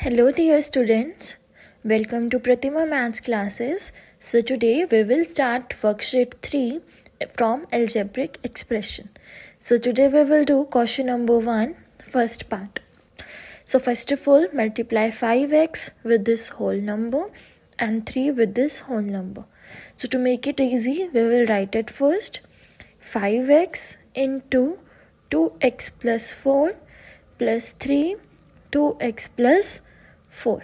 Hello dear students, welcome to Pratima Maths classes. So today we will start worksheet 3 from algebraic expression. So today we will do question number 1, first part. So first of all multiply 5x with this whole number and 3 with this whole number. So to make it easy we will write it first. 5x into 2x plus 4 plus 3 2x plus 4.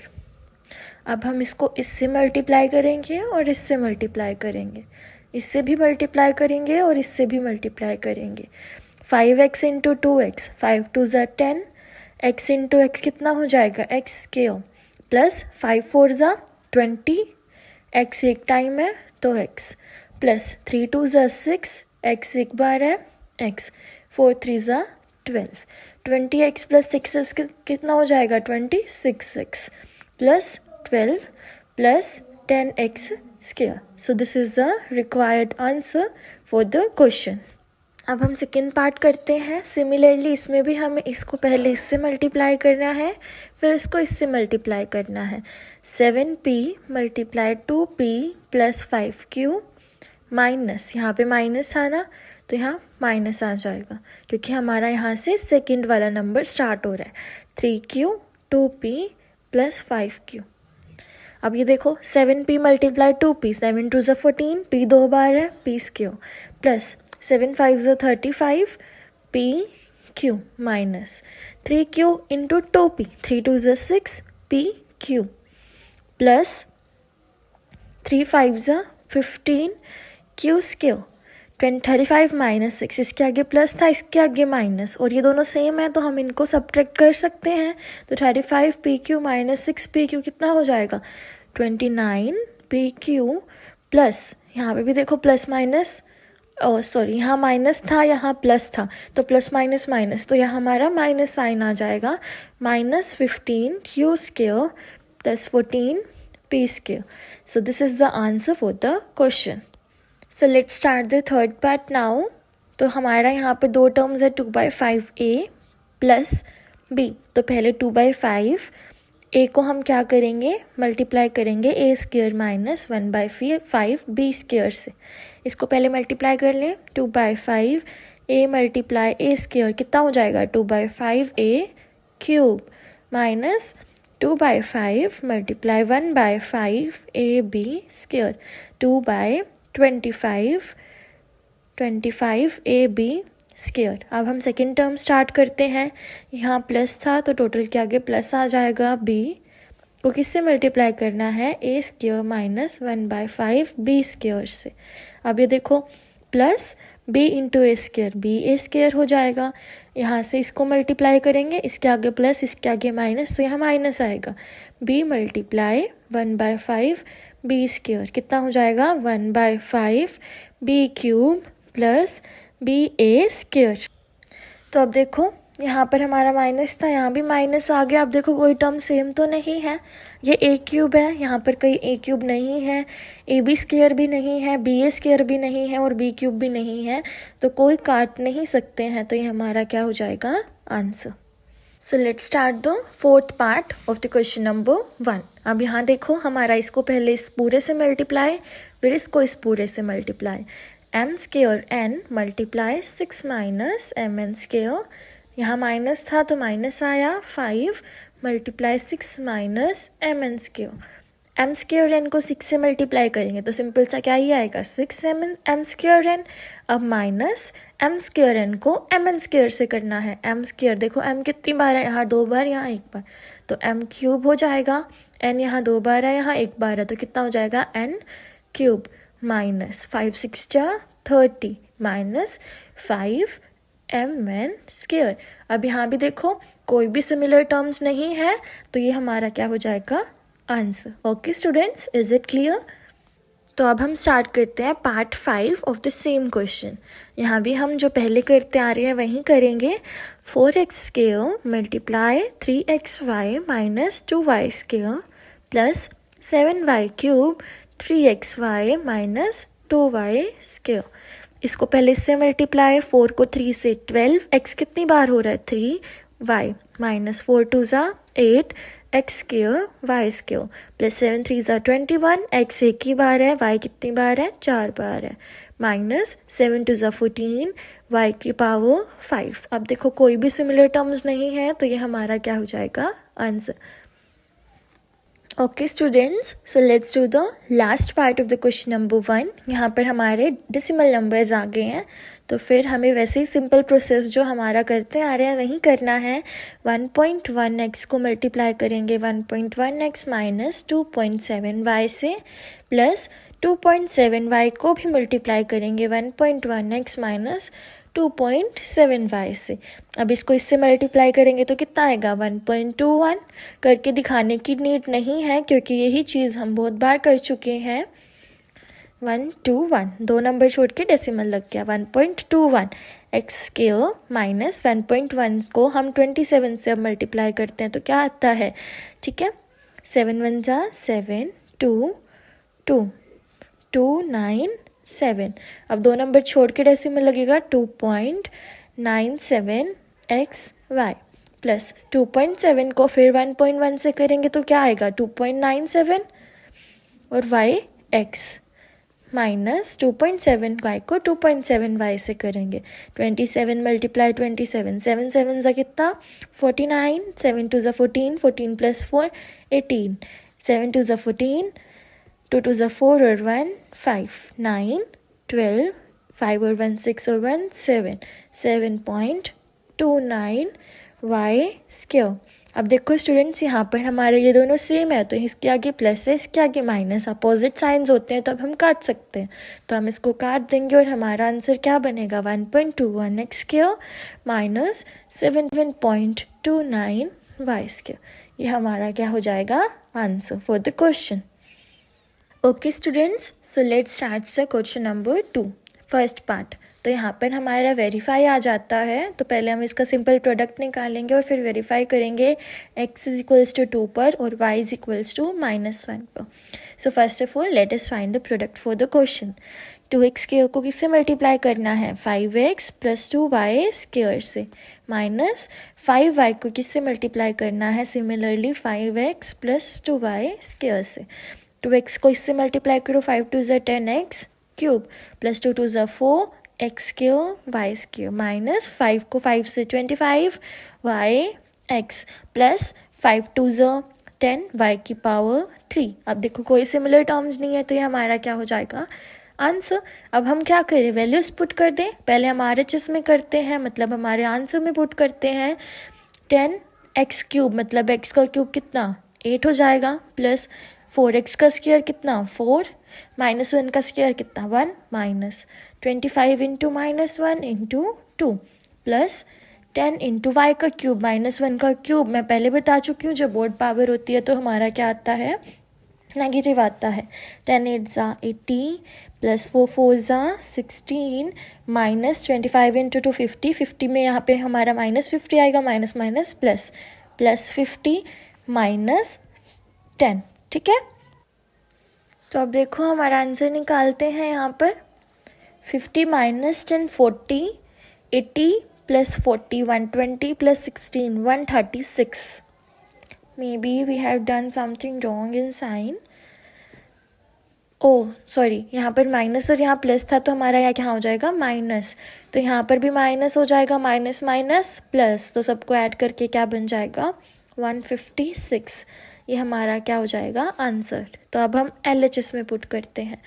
अब हम इसको इससे multiply करेंगे और इससे multiply करेंगे, इससे भी मल्टीप्लाई करेंगे और इससे भी मल्टीप्लाई करेंगे. 5x इंटू 2x, 5 2 ज़ा 10, x इंटू एक्स कितना हो जाएगा x स्क्वायर प्लस 5 4 ज़ा 20, x एक टाइम है तो x प्लस 3 2 ज़ा 6, x एक बार है x, 4 3 ज़ा 12, 20x प्लस 6 कितना हो जाएगा 26x plus 12 plus 10x square. So this is the required answer for the question. अब हम सेकेंड पार्ट करते हैं. सिमिलरली इसमें भी हमें इसको पहले इससे मल्टीप्लाई करना है, फिर इसको इससे मल्टीप्लाई करना है. 7p multiply 2p plus 5q minus, यहाँ पे माइनस था ना तो यहाँ माइनस आ जाएगा क्योंकि हमारा यहाँ से सेकंड वाला नंबर स्टार्ट हो रहा है. 3q 2p plus 5q. अब ये देखो 7p मल्टीप्लाई 2p, 7 2 ज़ा 14, p 2 बार है p स्क्वायर प्लस 7 5 ज़ा 35 p q minus 3q into 2p, 3 2 ज़ा 6 p q प्लस 3 5 ज़ा 15 q स्क्वायर 35 माइनस 6, इसके आगे प्लस था इसके आगे माइनस और ये दोनों सेम है तो हम इनको सब्ट्रैक्ट कर सकते हैं. तो 35 P Q minus 6 P Q कितना हो जाएगा 29 पी क्यू प्लस, यहाँ पे भी देखो प्लस माइनस, सॉरी यहाँ माइनस था यहाँ प्लस था तो प्लस माइनस माइनस, तो यहाँ हमारा माइनस साइन आ जाएगा. Minus 15 Q square plus 14 P square. So this is the answer for the question. So let's start the third part now. तो हमारा यहाँ पे दो टर्म्स है 2/5a प्लस b. तो पहले 2/5 a को हम क्या करेंगे मल्टीप्लाई करेंगे a square minus 1/5 b square से. इसको पहले मल्टीप्लाई कर लें. 2/5 a मल्टीप्लाई a स्क्वायर कितना हो जाएगा 2/5a cube minus 2/5 multiply 1/5 a b square 2/25 a b square. अब हम सेकेंड टर्म स्टार्ट करते हैं. यहाँ प्लस था तो टोटल के आगे प्लस आ जाएगा. b को किससे मल्टीप्लाई करना है a square minus 1/5 b square से. अब ये देखो plus b into A square, b a square हो जाएगा. यहाँ से इसको मल्टीप्लाई करेंगे, इसके आगे प्लस इसके आगे माइनस तो यहाँ माइनस आएगा. b मल्टीप्लाई 1/5 b स्क्वायर कितना हो जाएगा 1/5 b cube plus b a square. तो अब देखो यहाँ पर हमारा माइनस था, यहाँ भी माइनस आ गया. अब देखो कोई टर्म सेम तो नहीं है. ये a क्यूब है, यहाँ पर कहीं a क्यूब नहीं है, ए बी स्क्वायर भी नहीं है, बी ए स्क्वायर भी नहीं है और b क्यूब भी नहीं है, तो कोई काट नहीं सकते हैं. तो ये हमारा क्या हो जाएगा answer. So let's start the fourth part of the question number 1. अब यहाँ देखो हमारा इसको पहले इस पूरे से मल्टीप्लाई, फिर इसको इस पूरे से multiply. m square n multiply 6 minus m n square, यहाँ माइनस था तो माइनस आया. 5 multiply 6 minus m n square. M square n को 6 से मल्टीप्लाई करेंगे तो सिंपल सा क्या ही आएगा 6 एम स्क्वायर एन. अब माइनस एम स्क्वायर एन को एम एन स्क्वायर से करना है. एम स्क्वायर देखो एम कितनी बार है, यहाँ 2 बार यहाँ 1 बार, तो एम क्यूब हो जाएगा. एन यहाँ 2 बार है यहाँ 1 बार है तो कितना हो जाएगा एन क्यूब माइनस 5 6 जा 30 माइनस 5 एम एन स्क्वायर. अब यहाँ भी देखो कोई भी सिमिलर टर्म्स नहीं है तो ये हमारा क्या हो जाएगा answer. Okay students, is it clear? तो अब हम स्टार्ट करते हैं part 5 of the same question. यहाँ भी हम जो पहले करते आ रहे हैं वहीं करेंगे. 4x square multiply 3xy minus 2y square plus 7y cube 3xy minus 2y square. इसको पहले इससे मल्टीप्लाई, 4 को 3 से 12, x कितनी बार हो रहा है 3y माइनस 4 2 ज़ा 8, x square y square plus 7 3 ज़ा 21, एक्स एक ही बार है, वाई कितनी बार है, 4 बार है, माइनस 7 2 ज़ा 14, वाई की पावर 5। अब देखो कोई भी सिमिलर टर्म्स नहीं है तो ये हमारा क्या हो जाएगा, answer. Okay students, so let's do the last part of the question number 1। यहाँ पर हमारे डेसिमल नंबर्स आ गए हैं, तो फिर हमें वैसे ही सिंपल प्रोसेस जो हमारा करते आ रहे हैं वही करना है। 1.1x को मल्टीप्लाई करेंगे 1.1x माइनस 2.7y से, प्लस 2.7y को भी मल्टीप्लाई करेंगे 1.1x माइनस 2.7y से। अब इसको इससे मल्टीप्लाई करेंगे तो कितना आएगा, 1.21। करके दिखाने की नीड नहीं है क्योंकि यही चीज़ हम बहुत बार कर चुके हैं। 121, 2 नंबर छोड़ के डेसिमल लग गया, 1.21 एक्स स्क्वेयर माइनस 1.1 को हम 27 से अब मल्टीप्लाई करते हैं तो क्या आता है, ठीक है। 7 1 जा 7, 2 2 2 9 7। अब 2 नंबर छोड़ के डेसिमल लगेगा 2.97 एक्स वाई प्लस 2.7 को फिर 1.1 से करेंगे तो क्या आएगा, 2.97 और वाई एक्स माइनस 2.7 वाई को 2.7 वाई से करेंगे। 27 मल्टीप्लाई 27, 7 7 ज़ा कितना 49, 7 2 ज़ा 14, 14 प्लस 4 18, 7 2 ज़ा 14, 2 2 ज़ा 4 और 1 5, 9 12, 5 और 1 6 और 1 7, 7.29 वाई स्क्वेयर। अब देखो स्टूडेंट्स, यहाँ पर हमारे ये दोनों सेम है तो इसके आगे प्लस है, इसके आगे माइनस, अपोजिट साइंस होते हैं तो अब हम काट सकते हैं, तो हम इसको काट देंगे और हमारा आंसर क्या बनेगा, 1.21 x square minus 7.29 y square. ये हमारा क्या हो जाएगा, answer for the question. Okay students, so let's start the question number 2, first part. तो यहाँ पर हमारा वेरीफाई आ जाता है, तो पहले हम इसका सिंपल प्रोडक्ट निकालेंगे और फिर वेरीफाई करेंगे x इज इक्वल्स टू 2 पर और y इज इक्वल्स टू -1 पर। So first of all let us find the product for the question. 2x square को किससे मल्टीप्लाई करना है, 5x प्लस 2y स्क्वेयर से, माइनस 5y को किससे मल्टीप्लाई करना है, similarly 5x plus 2y square से। 2x को इससे मल्टीप्लाई करो, 5 2 ज़ा 10x क्यूब प्लस 2 2 ज़ा 4 x square y square, minus 5 को 5 से 25 वाई एक्स प्लस 5 2 ज़ा 10 वाई की पावर 3। अब देखो कोई सिमिलर टर्म्स नहीं है तो ये हमारा क्या हो जाएगा, आंसर। अब हम क्या करें, वैल्यूज पुट कर दें, पहले हम RHS में करते हैं, मतलब हमारे आंसर में पुट करते हैं 10x क्यूब, मतलब x का क्यूब कितना 8 हो जाएगा, प्लस 4x का स्क्वायर कितना 4, माइनस 1 का स्क्वायर कितना 1, minus 25 into -1 into 2 plus 10 into y का क्यूब, -1 का क्यूब मैं पहले बता चुकी हूँ, जब बोर्ड पावर होती है तो हमारा क्या आता है, नेगेटिव आता है। 10 8 ज़ा 80 प्लस 4 4 ज़ा 16 माइनस 25 इंटू 2 50, 50 में यहाँ पे हमारा -50 आएगा, minus minus plus, plus 50 minus 10, ठीक है। तो अब देखो हमारा आंसर निकालते हैं, यहाँ पर 50 minus 10 40, 80 plus 40 120 plus 16 136। Maybe we have done something wrong in sign. Oh sorry, यहाँ पर माइनस और यहाँ प्लस था तो हमारा यहाँ क्या हो जाएगा, माइनस, तो यहाँ पर भी माइनस हो जाएगा, माइनस माइनस प्लस, तो सबको ऐड करके क्या बन जाएगा 156। ये हमारा क्या हो जाएगा, आंसर। तो अब हम LHS में पुट करते हैं,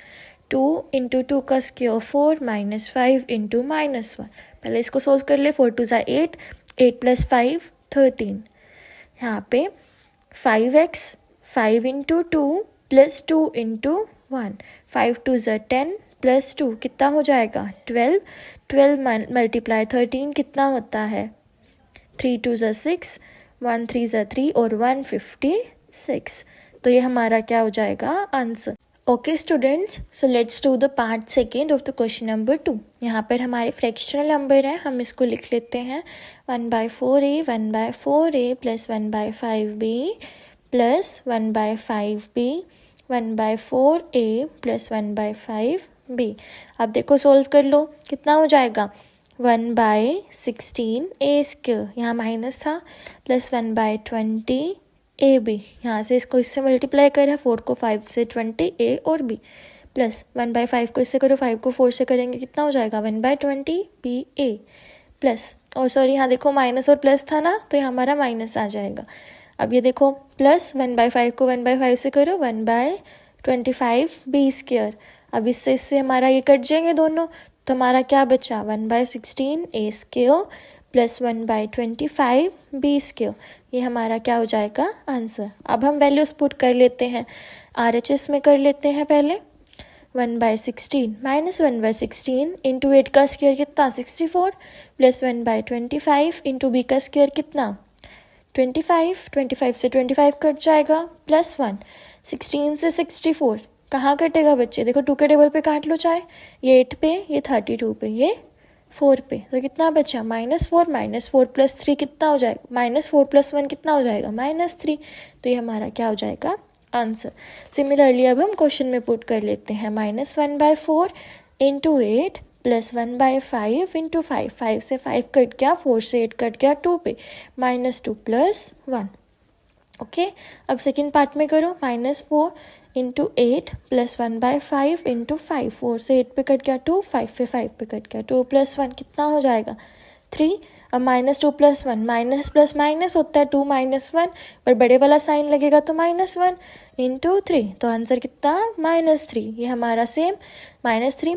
2 इंटू 2 का स्क्वायर 4 माइनस 5 इंटू -1। पहले इसको सोल्व कर ले, 4 2 ज़ा 8, 8 प्लस 5 13, यहाँ पे 5x 5 इंटू 2 प्लस 2 इंटू 1, 5 2 ज़ा 10 प्लस 2 कितना हो जाएगा 12, 12 मल्टीप्लाई 13 कितना होता है 3 2 ज़ा 6, 1 3 ज़ा 3 और 156। तो ये हमारा क्या हो जाएगा, answer. Okay students, so let's do the part second of the question number 2। यहाँ पर हमारे फ्रैक्शनल नंबर है, हम इसको लिख लेते हैं 1/4a 1/4a plus 1/5b plus 1/5b 1/4a plus 1/5b। अब देखो सोल्व कर लो, कितना हो जाएगा 1/16 a स्क्वायर, यहाँ माइनस था, प्लस 1/20 ए बी, यहाँ से इसको इससे मल्टीप्लाई करें, 4 को 5 से 20 ए और बी, प्लस 1/5 को इससे करो, 5 को 4 से करेंगे कितना हो जाएगा 1/20 बी ए, प्लस और सॉरी यहाँ देखो माइनस और प्लस था ना, तो ये हमारा माइनस आ जाएगा। अब ये देखो प्लस 1/5 को 1/5 से करो, 1/25 बी स्क्वायर। अब इससे हमारा ये कट जाएंगे दोनों, तो हमारा क्या बचा 1/16 ए स्क्वायर प्लस 1/25 बी स्क्वायर। ये हमारा क्या हो जाएगा आंसर। अब हम वैल्यूज पुट कर लेते हैं, RHS में कर लेते हैं पहले। 1/16 माइनस 1/16 इंटू 8 का स्क्वायर कितना 64 प्लस 1/25 इंटू बी का स्क्वायर कितना 25 से 25 कट जाएगा प्लस 1, 16 से 64 कहाँ कटेगा बच्चे, देखो 2 के टेबल पे काट लो चाहे, ये 8 पे, ये 32 पे, ये 4 पे, तो कितना बचा -4 प्लस 3 कितना हो जाएगा, -4 प्लस 1 कितना हो जाएगा -3। तो ये हमारा क्या हो जाएगा आंसर। सिमिलरली अब हम क्वेश्चन में पुट कर लेते हैं, -1/4 इंटू 8 प्लस 1/5 इंटू 5, 5 से 5 कट गया, 4 से 8 कट गया 2 पे, -2 प्लस 1। ओके, अब सेकेंड पार्ट में करो, -4 इंटू 8 प्लस 1/5 इंटू 5, 4 से 8 पे कट गया 2, 5 से 5 पे कट गया 2 प्लस 1 कितना हो जाएगा 3। अब -2 प्लस 1, माइनस प्लस माइनस होता है 2 -1, पर बड़े वाला साइन लगेगा तो -1 इंटू 3, तो आंसर कितना -3। ये हमारा same -3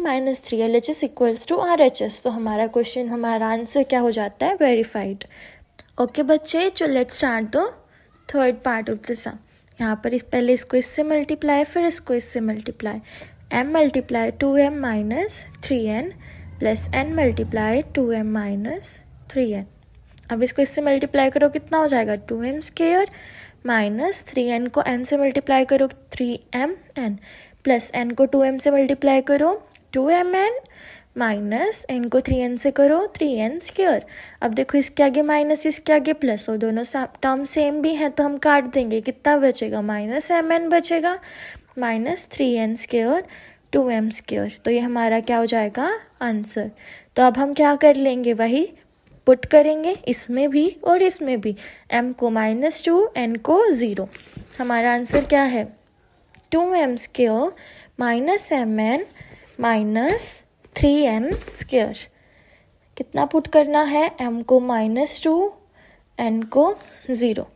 LHS equals to RHS, तो हमारा क्वेश्चन हमारा आंसर क्या हो जाता है वेरीफाइड। ओके बच्चे, चलो let's start the third part of the sum. यहाँ पर पहले इसको इससे मल्टीप्लाई, फिर इसको इससे multiply, m multiply 2m minus 3n plus n multiply 2m minus 3n। अब इसको इससे मल्टीप्लाई करो कितना हो जाएगा 2m स्क्वायर माइनस 3n को n से मल्टीप्लाई करो 3mn प्लस n को 2m से मल्टीप्लाई करो 2mn माइनस n को 3n से करो 3n स्क्वायर। अब देखो इसके आगे माइनस इसके आगे प्लस, और दोनों टर्म सेम भी हैं तो हम काट देंगे, कितना बचेगा -mn बचेगा minus 3n square 2m square. तो ये हमारा क्या हो जाएगा आंसर। तो अब हम क्या कर लेंगे, वही पुट करेंगे इसमें भी और इसमें भी, m को -2 n को 0। हमारा आंसर क्या है 2m square minus mn minus 3n square. कितना पुट करना है, m को -2 n को 0।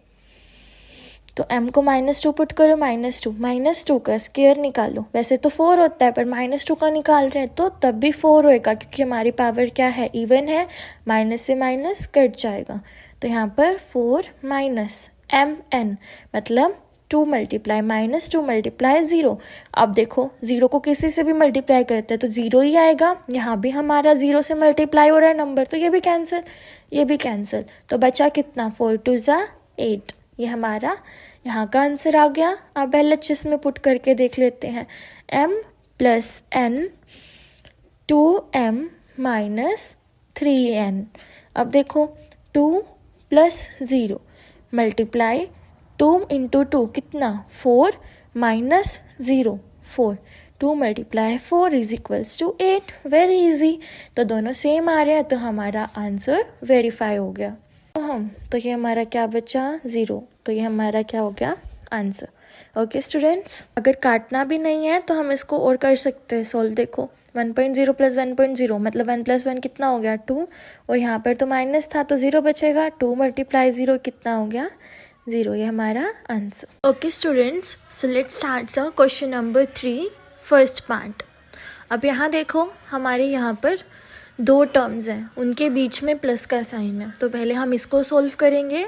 तो m को -2 पुट करो, -2 का स्क्वायर निकालो, वैसे तो 4 होता है पर -2 का निकाल रहे हैं तो तब भी 4 होएगा, क्योंकि हमारी पावर क्या है इवन है, माइनस से माइनस कट जाएगा। तो यहाँ पर 4 माइनस mn मतलब 2 मल्टीप्लाई -2 मल्टीप्लाई 0। अब देखो 0 को किसी से भी मल्टीप्लाई करते हैं तो 0 ही आएगा, यहाँ भी हमारा 0 से मल्टीप्लाई हो रहा है नंबर, तो ये भी कैंसिल, ये भी कैंसिल, तो बचा कितना 4 2 ज़ा 8। ये हमारा यहाँ का आंसर आ गया। अब LHS में पुट करके देख लेते हैं, m plus n 2m minus 3n। अब देखो 2 प्लस 0 मल्टीप्लाई 2 इंटू 2 कितना 4 minus 0 4, 2 multiply 4 is equals to 8। Very easy, तो दोनों सेम आ रहे हैं तो हमारा आंसर वेरीफाई हो गया। तो ये हमारा क्या बचा 0, तो ये हमारा क्या हो गया आंसर। ओके स्टूडेंट्स, अगर काटना भी नहीं है तो हम इसको और कर सकते हैं सॉल्व। देखो 1.0 प्लस 1.0 मतलब 1 प्लस 1 कितना हो गया 2, और यहाँ पर तो माइनस था तो 0 बचेगा, 2 मल्टीप्लाई 0 कितना हो गया 0। ये हमारा answer. Okay students, so let's start the question number 3 first part. अब यहाँ देखो हमारे यहाँ पर 2 टर्म्स हैं, उनके बीच में प्लस का साइन है, तो पहले हम इसको सोल्व करेंगे,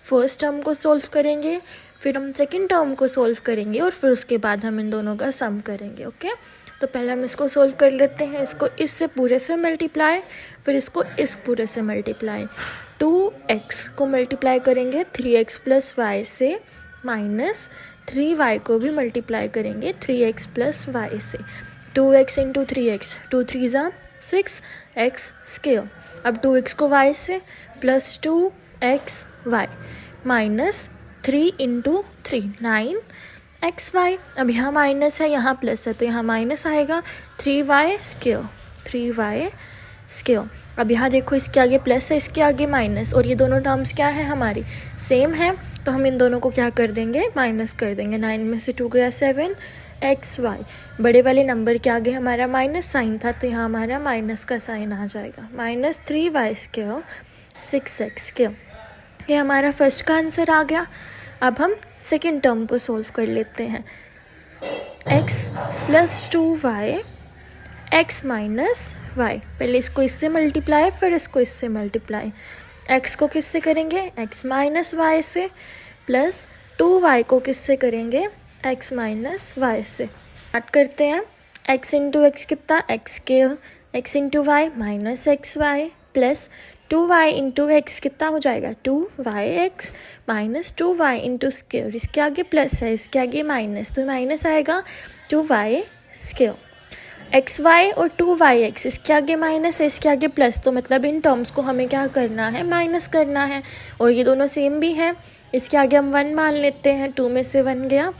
फर्स्ट टर्म को सोल्व करेंगे, फिर हम सेकंड टर्म को सोल्व करेंगे, और फिर उसके बाद हम इन दोनों का सम करेंगे। ओके, तो पहले हम इसको सोल्व कर लेते हैं, इसको इससे पूरे से मल्टीप्लाई, फिर इसको इस पूरे से मल्टीप्लाई। 2x को मल्टीप्लाई करेंगे 3x प्लस वाई से, माइनस 3y को भी मल्टीप्लाई करेंगे 3x प्लस वाई से। 2x इंटू 3x, 2 3 ज़ा 6x स्क्वायर। अब 2x को y से plus 2xy minus 3 into 3 9xy। अब यहाँ माइनस है यहाँ प्लस है तो यहाँ माइनस आएगा 3y स्क्वायर, 3y स्क्वायर। अब यहाँ देखो इसके आगे प्लस है, इसके आगे माइनस, और ये दोनों टर्म्स क्या है हमारी सेम है, तो हम इन दोनों को क्या कर देंगे माइनस कर देंगे। 9 में से 2 गया 7 एक्स वाई, बड़े वाले नंबर के आगे हमारा माइनस साइन था तो यहाँ हमारा माइनस का साइन आ जाएगा। -3y² 6x², ये हमारा फर्स्ट का आंसर आ गया। अब हम सेकेंड टर्म को सोल्व कर लेते हैं। x + 2y x - y, पहले इसको इससे मल्टीप्लाई फिर इसको इससे मल्टीप्लाई। x को किससे करेंगे x - y से, प्लस 2y को किससे करेंगे x - y से। स्टार्ट करते हैं। x × x कितना x², x × y -xy, plus 2y × x कितना हो जाएगा 2yx - 2y × इसके आगे प्लस है, इसके आगे माइनस, तो माइनस आएगा 2y²। xy और 2yx, इसके आगे माइनस है, इसके आगे प्लस, तो मतलब इन टर्म्स को हमें क्या करना है माइनस करना है, और ये दोनों सेम भी हैं। इसके आगे हम 1 मान लेते हैं, 2 में से 1 गया,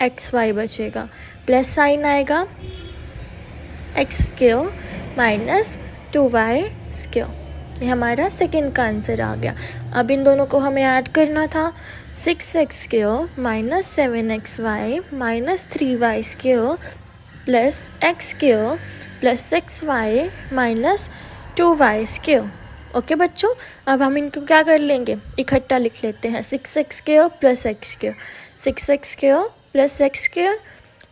xy बचेगा, प्लस साइन आएगा x² - 2y²। ये हमारा सेकेंड का आंसर आ गया। अब इन दोनों को हमें ऐड करना था। 6x² - 7xy - 3y² plus x² plus 6y - 2y²। Okay बच्चों, अब हम इनको क्या कर लेंगे इकट्ठा लिख लेते हैं। 6x² plus x², 6x² plus x²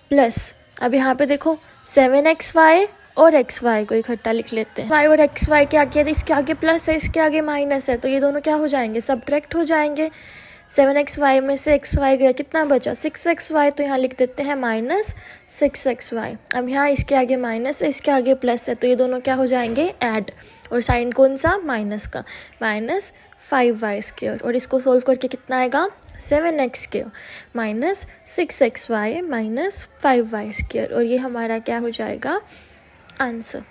plus, अब यहाँ पे देखो 7xy और xy को इकट्ठा लिख लेते हैं। y और xy के आगे, इसके आगे प्लस है, इसके आगे माइनस है, तो ये दोनों क्या हो जाएंगे सब्ट्रैक्ट हो जाएंगे। 7xy में से xy गया, कितना बचा 6xy, तो यहाँ लिख देते हैं -6xy। अब यहाँ इसके आगे माइनस है, इसके आगे प्लस है, तो ये दोनों क्या हो जाएंगे ऐड, और साइन कौन सा माइनस का, -5y²। और इसको सोल्व करके कितना आएगा 7x² - 6xy - 5y², और ये हमारा क्या हो जाएगा answer.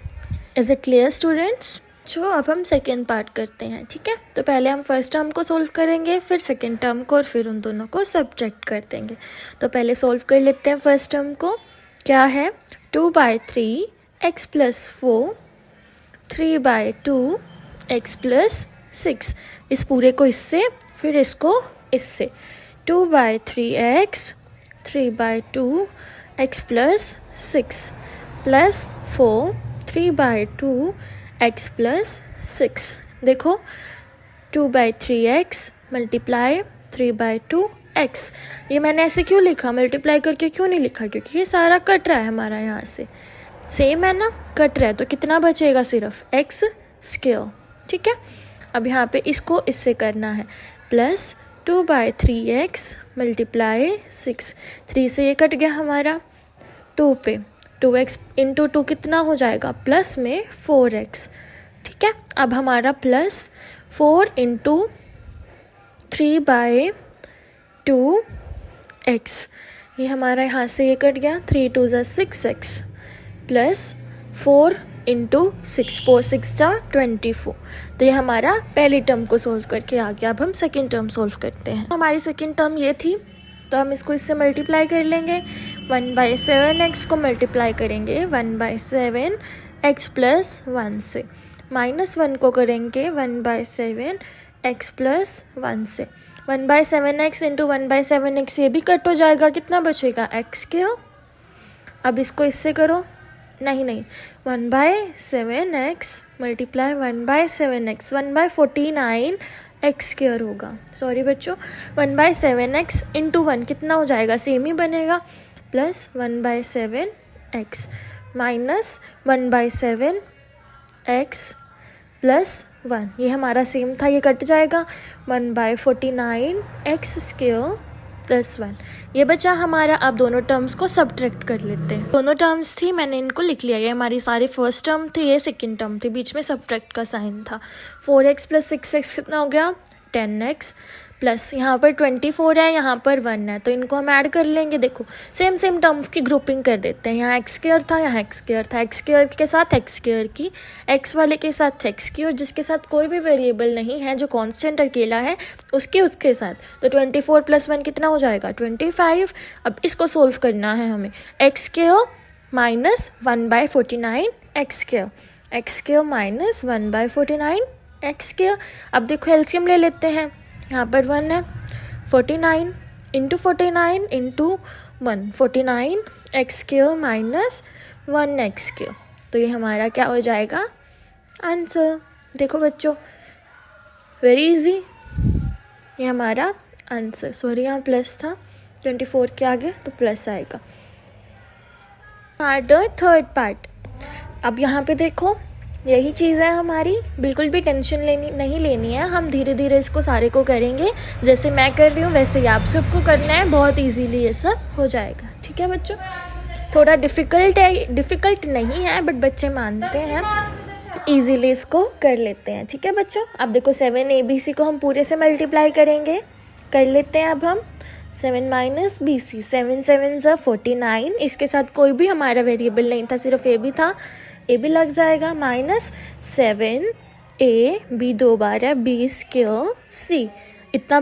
Is it clear students? जो अब हम सेकेंड पार्ट करते हैं, ठीक है। तो पहले हम फर्स्ट टर्म को सोल्व करेंगे, फिर सेकेंड टर्म को, और फिर उन दोनों को सब्ट्रैक्ट कर देंगे। तो पहले सोल्व कर लेते हैं फर्स्ट टर्म को। क्या है 2/3 x + 4 3/2 x + 6। इस पूरे को इससे, फिर इसको इससे, 2/3x 3/2 x + 6 प्लस 4 3/2 x + 6। देखो 2/3x मल्टीप्लाई 3/2 x, ये मैंने ऐसे क्यों लिखा, मल्टीप्लाई करके क्यों नहीं लिखा, क्योंकि ये सारा कट रहा है हमारा यहाँ से, सेम है ना, कट रहा है, तो कितना बचेगा सिर्फ x², ठीक है। अब यहाँ पे इसको इससे करना है, प्लस 2/3x मल्टीप्लाई 6, 3 से ये कट गया हमारा, 2 पे 2x × 2 कितना हो जाएगा प्लस में 4x, ठीक है। अब हमारा प्लस 4 × 3/2 x, ये हमारा यहाँ से ये कट गया, 3 × 2 = 6x प्लस 4 × 6, 4 × 6 = 24। तो ये हमारा पहली टर्म को सोल्व करके आ गया। अब हम सेकेंड टर्म सोल्व करते हैं। हमारी सेकेंड टर्म ये थी, तो हम इसको इससे मल्टीप्लाई कर लेंगे। 1/7x को मल्टीप्लाई करेंगे 1/7 x + 1 से, -1 को करेंगे 1/7 x + 1 से। 1/7x × 1/7x, ये भी कट हो जाएगा, कितना बचेगा x²। अब इसको इससे करो, नहीं 1/7x मल्टीप्लाई 1/7x 1/49 x² होगा, सॉरी बच्चों, 1/7x × 1 कितना हो जाएगा, सेम ही बनेगा, प्लस 1/7x माइनस 1/7x + 1, ये हमारा सेम था, ये कट जाएगा, 1/49 x² + 1, ये बचा हमारा। अब दोनों टर्म्स को सब्ट्रैक्ट कर लेते हैं। दोनों टर्म्स थी, मैंने इनको लिख लिया, ये हमारी सारी फर्स्ट टर्म थी, ये सेकंड टर्म थी, बीच में सब्ट्रैक्ट का साइन था। 4x + 6x कितना हो गया 10x, प्लस यहाँ पर 24 है, यहाँ पर 1 है, तो इनको हम ऐड कर लेंगे। देखो सेम टर्म्स की ग्रुपिंग कर देते हैं, यहाँ x² था, यहाँ x² था, x² के साथ x² की, x वाले के साथ x की, और जिसके साथ कोई भी वेरिएबल नहीं है, जो कांस्टेंट अकेला है, उसके साथ। तो 24 + 1 कितना हो जाएगा 25। अब इसको सोल्व करना है हमें, x² - 1/49 x², x square minus 1/49 x square. अब देखो एलसीएम ले लेते हैं, यहाँ पर 1 है, 49 into 49 into 1, 49 x square minus 1 x square. तो ये हमारा क्या हो जाएगा, आंसर। देखो बच्चों, वेरी इजी, ये हमारा आंसर। सॉरी यहाँ प्लस था, 24 के आगे तो प्लस आएगा। Third part. अब यहाँ पे देखो यही चीज़ है हमारी, बिल्कुल भी टेंशन नहीं लेनी है, हम धीरे धीरे इसको सारे को करेंगे, जैसे मैं कर रही हूँ वैसे ही आप सबको करना है, बहुत इजीली ये सब हो जाएगा। ठीक है बच्चों, थोड़ा डिफ़िकल्ट नहीं है बट बच्चे मानते हैं, इजीली इसको कर लेते हैं। ठीक है बच्चों, अब देखो 7 ABC को हम पूरे से मल्टीप्लाई करेंगे, कर लेते हैं अब हम। 7 माइनस BC, 7 7 ज़ा 49, इसके साथ कोई भी हमारा वेरिएबल नहीं था, सिर्फ A भी था, A भी लग जाएगा, माइनस 7 A, B 2 बार है, B स्क्वायर C, इतना